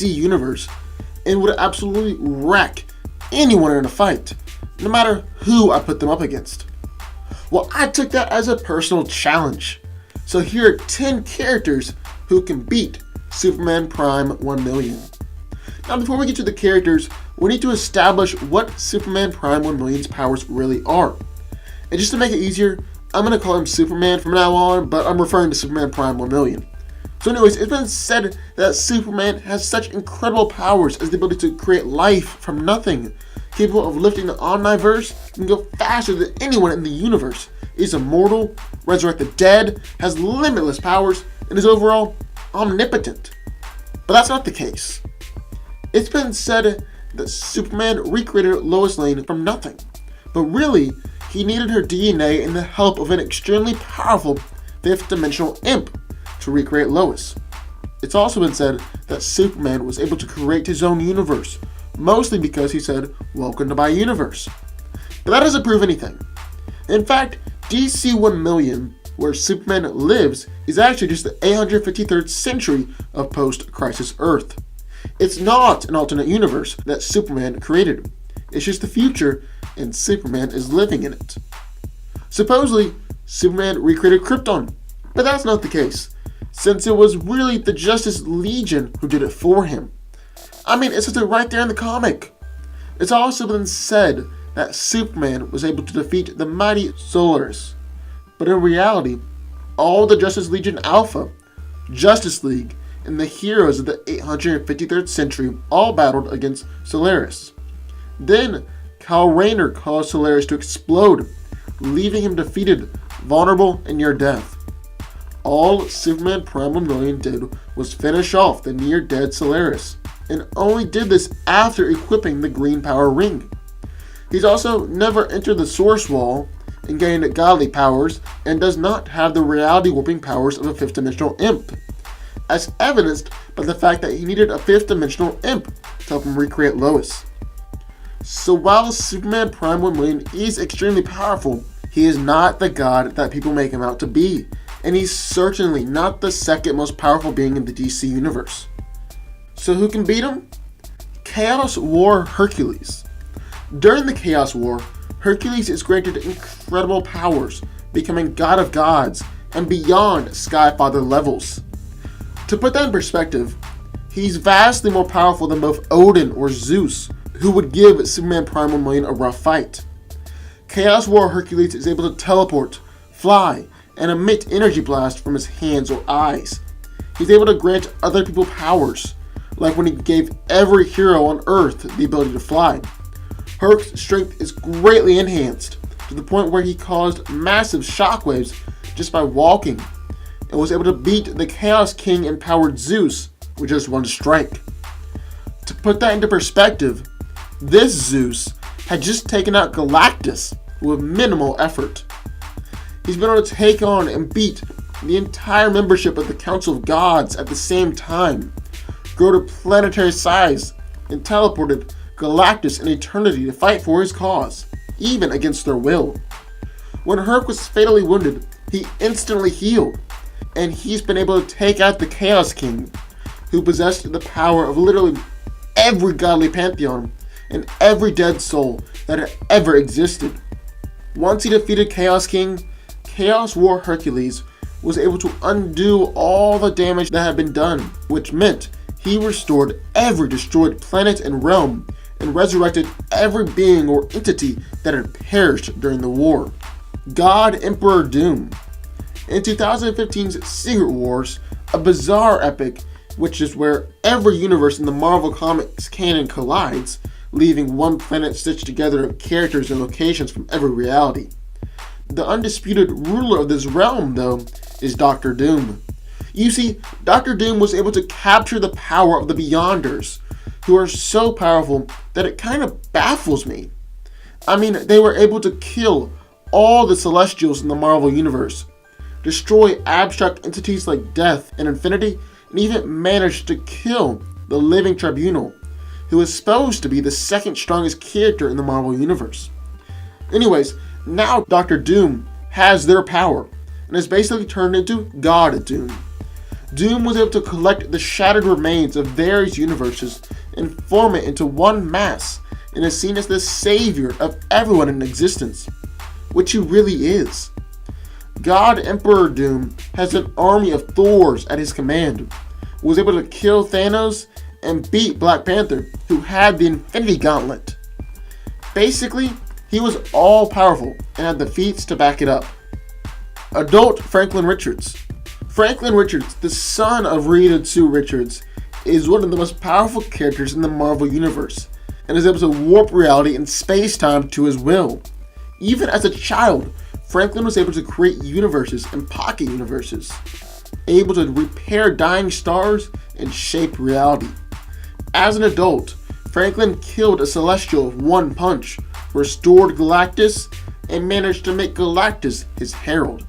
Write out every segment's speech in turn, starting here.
DC universe and would absolutely wreck anyone in a fight, no matter who I put them up against. Well, I took that as a personal challenge. So here are 10 characters who can beat Superman Prime 1 million. Now before we get to the characters, we need to establish what Superman Prime 1 million's powers really are. And just to make it easier, I'm going to call him Superman from now on, but I'm referring to Superman Prime 1 million. So anyways, it's been said that Superman has such incredible powers as the ability to create life from nothing, capable of lifting the omniverse, and go faster than anyone in the universe. He's immortal, resurrect the dead, has limitless powers, and is overall omnipotent. But that's not the case. It's been said that Superman recreated Lois Lane from nothing, but really, he needed her DNA and the help of an extremely powerful 5th dimensional imp to recreate Lois. It's also been said that Superman was able to create his own universe, mostly because he said, "Welcome to my universe." But that doesn't prove anything. In fact, DC 1 million, where Superman lives, is actually just the 853rd century of post-crisis Earth. It's not an alternate universe that Superman created. It's just the future, and Superman is living in it. Supposedly, Superman recreated Krypton, but that's not the case, since it was really the Justice Legion who did it for him. I mean, it says it right there in the comic. It's also been said that Superman was able to defeat the mighty Solaris, but in reality, all the Justice Legion Alpha, Justice League, and the heroes of the 853rd century all battled against Solaris. Then, Kyle Rayner caused Solaris to explode, leaving him defeated, vulnerable, and near death. All Superman Prime 1 million did was finish off the near-dead Solaris, and only did this after equipping the Green Power Ring. He's also never entered the Source Wall and gained godly powers, and does not have the reality-warping powers of a 5th dimensional imp, as evidenced by the fact that he needed a 5th dimensional imp to help him recreate Lois. So while Superman Prime 1 million is extremely powerful, he is not the god that people make him out to be, and he's certainly not the second most powerful being in the DC universe. So who can beat him? Chaos War Hercules. During the Chaos War, Hercules is granted incredible powers, becoming God of Gods and beyond Skyfather levels. To put that in perspective, he's vastly more powerful than both Odin or Zeus, who would give Superman Prime 1 million a rough fight. Chaos War Hercules is able to teleport, fly, and emit energy blasts from his hands or eyes. He's able to grant other people powers, like when he gave every hero on Earth the ability to fly. Herc's strength is greatly enhanced, to the point where he caused massive shockwaves just by walking, and was able to beat the Chaos King empowered Zeus with just one strike. To put that into perspective, this Zeus had just taken out Galactus with minimal effort. He's been able to take on and beat the entire membership of the Council of Gods at the same time, grow to planetary size, and teleported Galactus and Eternity to fight for his cause, even against their will. When Herc was fatally wounded, he instantly healed, and he's been able to take out the Chaos King, who possessed the power of literally every godly pantheon and every dead soul that had ever existed. Once he defeated Chaos King, Chaos War Hercules was able to undo all the damage that had been done, which meant he restored every destroyed planet and realm, and resurrected every being or entity that had perished during the war. God Emperor Doom. In 2015's Secret Wars, a bizarre epic, which is where every universe in the Marvel Comics canon collides, leaving one planet stitched together of characters and locations from every reality. The undisputed ruler of this realm, though, is Dr. Doom. You see, Dr. Doom was able to capture the power of the Beyonders, who are so powerful that it kind of baffles me. I mean, they were able to kill all the Celestials in the Marvel Universe, destroy abstract entities like Death and Infinity, and even managed to kill the Living Tribunal, who is supposed to be the second strongest character in the Marvel Universe. Anyways, now Dr. Doom has their power, and is basically turned into God Doom. Doom was able to collect the shattered remains of various universes and form it into one mass, and is seen as the savior of everyone in existence, which he really is. God Emperor Doom has an army of Thors at his command, was able to kill Thanos and beat Black Panther, who had the Infinity Gauntlet. Basically, he was all powerful and had the feats to back it up. Adult Franklin Richards. Franklin Richards, the son of Rita Sue Richards, is one of the most powerful characters in the Marvel Universe, and is able to warp reality and space-time to his will. Even as a child, Franklin was able to create universes and pocket universes, able to repair dying stars and shape reality. As an adult, Franklin killed a Celestial with one punch, restored Galactus, and managed to make Galactus his herald.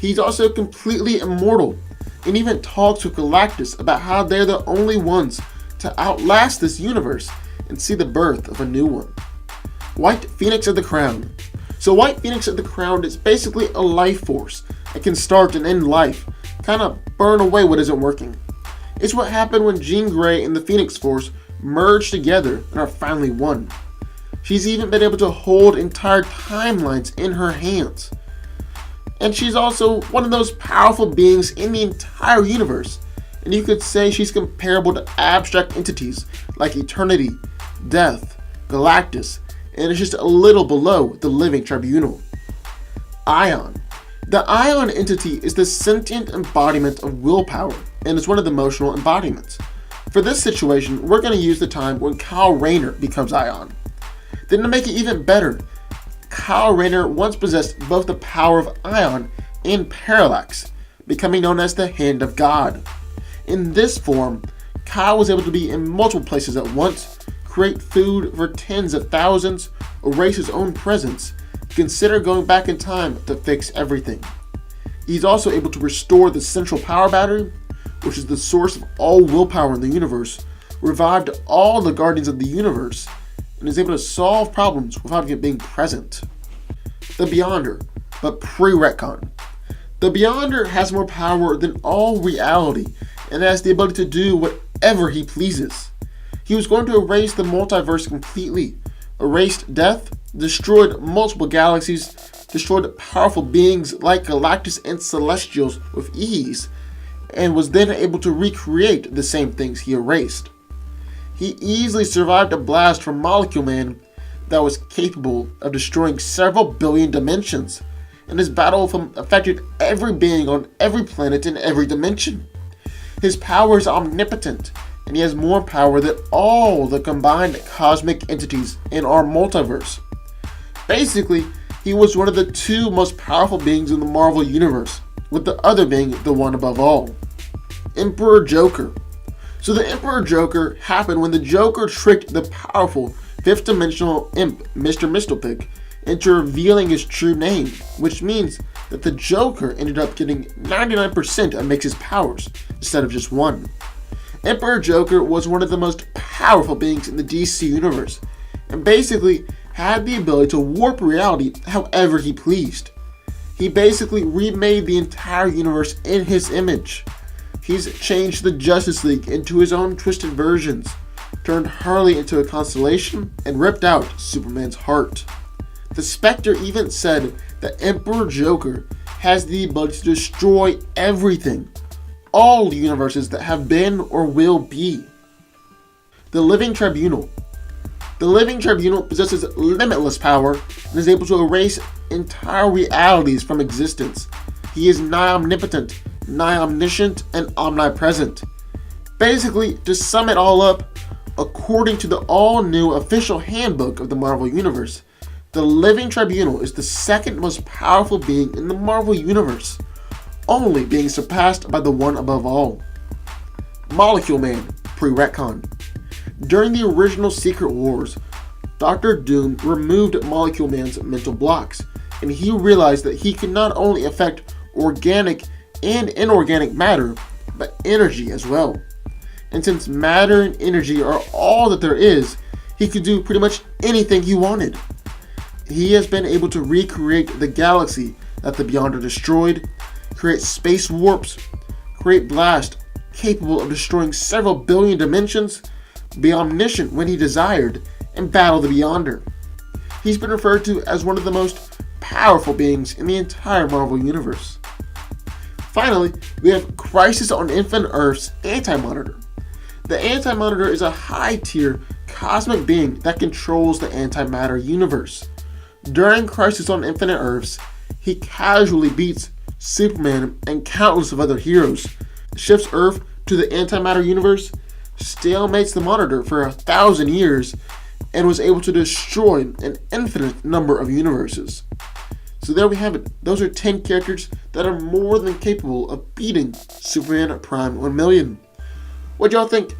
He's also completely immortal, and even talks with Galactus about how they're the only ones to outlast this universe and see the birth of a new one. White Phoenix of the Crown. So White Phoenix of the Crown is basically a life force that can start and end life, kind of burn away what isn't working. It's what happened when Jean Grey and the Phoenix Force merged together and are finally one. She's even been able to hold entire timelines in her hands. And she's also one of those powerful beings in the entire universe, and you could say she's comparable to abstract entities like Eternity, Death, Galactus, and is just a little below the Living Tribunal. Ion. The Ion entity is the sentient embodiment of willpower, and is one of the emotional embodiments. For this situation, we're going to use the time when Kyle Rayner becomes Ion. Then to make it even better, Kyle Rayner once possessed both the power of Ion and Parallax, becoming known as the Hand of God. In this form, Kyle was able to be in multiple places at once, create food for tens of thousands, erase his own presence, consider going back in time to fix everything. He's also able to restore the central power battery, which is the source of all willpower in the universe, revived all the Guardians of the Universe, and is able to solve problems without even being present. The Beyonder, but pre-retcon. The Beyonder has more power than all reality, and has the ability to do whatever he pleases. He was going to erase the multiverse completely, erased death, destroyed multiple galaxies, destroyed powerful beings like Galactus and Celestials with ease, and was then able to recreate the same things he erased. He easily survived a blast from Molecule Man that was capable of destroying several billion dimensions, and his battle with him affected every being on every planet in every dimension. His power is omnipotent, and he has more power than all the combined cosmic entities in our multiverse. Basically, he was one of the two most powerful beings in the Marvel Universe, with the other being the one above all. Emperor Joker. So the Emperor Joker happened when the Joker tricked the powerful fifth-dimensional imp, Mr. Mistlepig, into revealing his true name, which means that the Joker ended up getting 99% of Mix's powers, instead of just one. Emperor Joker was one of the most powerful beings in the DC Universe, and basically had the ability to warp reality however he pleased. He basically remade the entire universe in his image. He's changed the Justice League into his own twisted versions, turned Harley into a constellation, and ripped out Superman's heart. The Spectre even said that Emperor Joker has the ability to destroy everything, all the universes that have been or will be. The Living Tribunal. The Living Tribunal possesses limitless power and is able to erase entire realities from existence. He is nigh omnipotent, nigh omniscient, and omnipresent. Basically, to sum it all up, according to the all-new official handbook of the Marvel Universe, the Living Tribunal is the second most powerful being in the Marvel Universe, only being surpassed by the one above all. Molecule Man, pre-retcon. During the original Secret Wars, Dr. Doom removed Molecule Man's mental blocks, and he realized that he could not only affect organic and inorganic matter, but energy as well. And since matter and energy are all that there is, he could do pretty much anything he wanted. He has been able to recreate the galaxy that the Beyonder destroyed, create space warps, Great Blast, capable of destroying several billion dimensions, be omniscient when he desired, and battle the Beyonder. He's been referred to as one of the most powerful beings in the entire Marvel Universe. Finally, we have Crisis on Infinite Earths Anti-Monitor. The Anti-Monitor is a high-tier cosmic being that controls the antimatter universe. During Crisis on Infinite Earths, he casually beats Superman and countless of other heroes, shifts Earth to the antimatter universe, stalemates the Monitor for 1,000 years, and was able to destroy an infinite number of universes. So there we have it. Those are 10 characters that are more than capable of beating Superman Prime 1 million. What do y'all think?